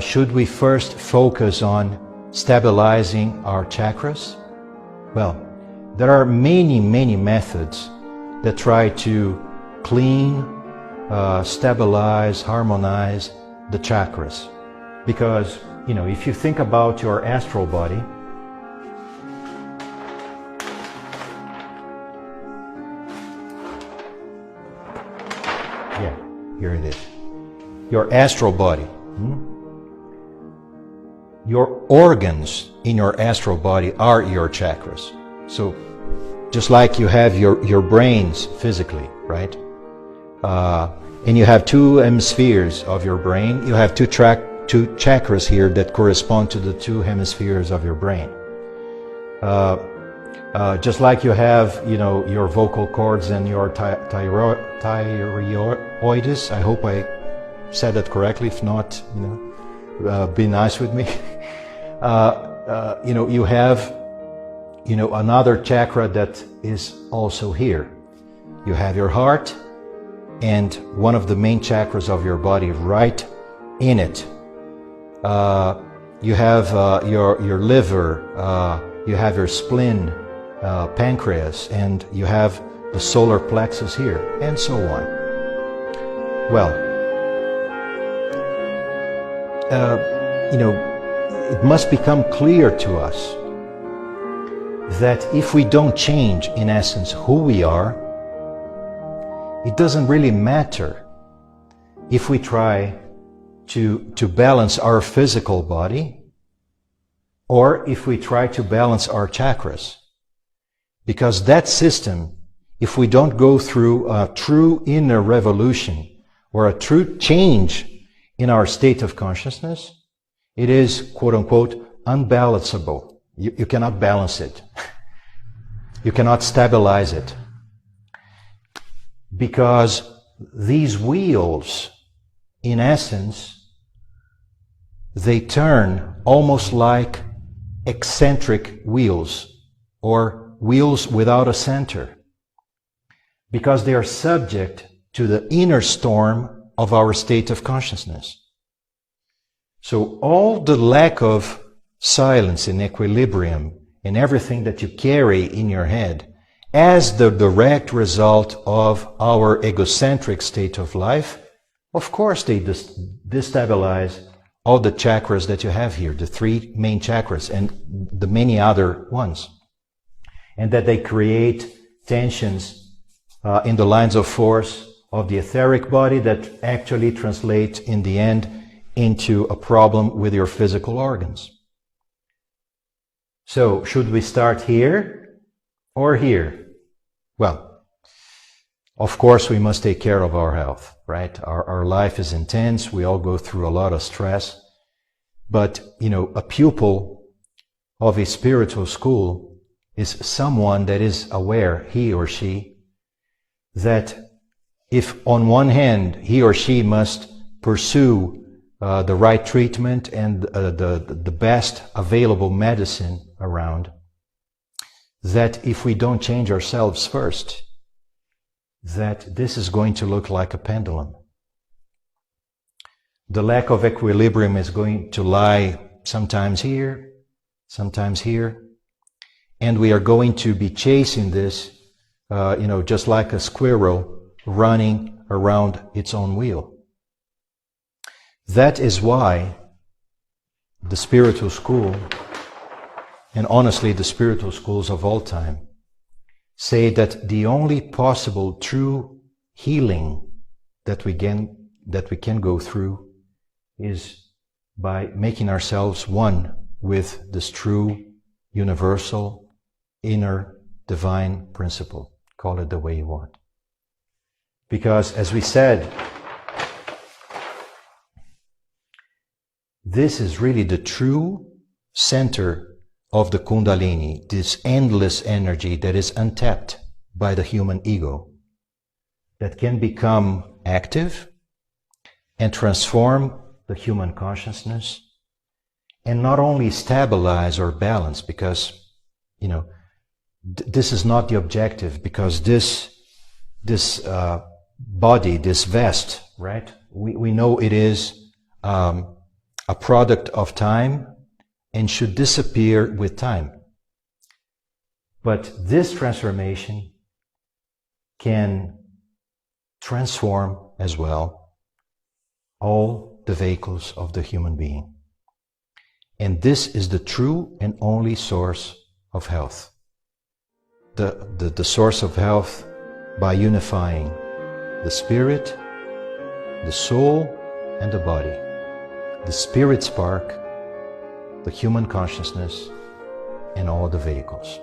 should we first focus on stabilizing our chakras? Well, there are many methods that try to clean, stabilize, harmonize the chakras. Because, if you think about your astral body, yeah, here it is. Your astral body. Your organs in your astral body are your chakras. So, just like you have your brains physically, right? And you have two hemispheres of your brain. You have two chakras here that correspond to the two hemispheres of your brain. Just like you have, your vocal cords and your thyroides. I hope I said that correctly. If not, be nice with me. You have, another chakra that is also here. You have your heart and one of the main chakras of your body right in it. You have your liver, you have your spleen, pancreas, and you have the solar plexus here, and so on. Well, it must become clear to us that if we don't change, in essence, who we are, it doesn't really matter if we try to balance our physical body or if we try to balance our chakras. Because that system, if we don't go through a true inner revolution or a true change in our state of consciousness, it is, quote unquote, unbalanceable. You cannot balance it. You cannot stabilize it. Because these wheels, in essence, they turn almost like eccentric wheels or wheels without a center. Because they are subject to the inner storm of our state of consciousness. So all the lack of silence and equilibrium and everything that you carry in your head as the direct result of our egocentric state of life, of course they destabilize all the chakras that you have here, the three main chakras and the many other ones. And that they create tensions in the lines of force of the etheric body that actually translate in the end into a problem with your physical organs. So, should we start here or here? Well, of course we must take care of our health, right? Our life is intense, we all go through a lot of stress. But, a pupil of a spiritual school is someone that is aware, he or she, that if on one hand he or she must pursue the right treatment and the best available medicine around, that if we don't change ourselves first, that this is going to look like a pendulum. The lack of equilibrium is going to lie sometimes here, and we are going to be chasing this, just like a squirrel running around its own wheel. That is why the spiritual school, and honestly the spiritual schools of all time, say that the only possible true healing that we can go through is by making ourselves one with this true, universal, inner, divine principle. Call it the way you want. Because, as we said, this is really the true center of the Kundalini, this endless energy that is untapped by the human ego, that can become active and transform the human consciousness, and not only stabilize or balance, because, this is not the objective, because this body, this vest, right? We know it is a a product of time and should disappear with time. But this transformation can transform as well all the vehicles of the human being. And this is the true and only source of health. The source of health by unifying the spirit, the soul, and the body. The spirit spark, the human consciousness, and all the vehicles.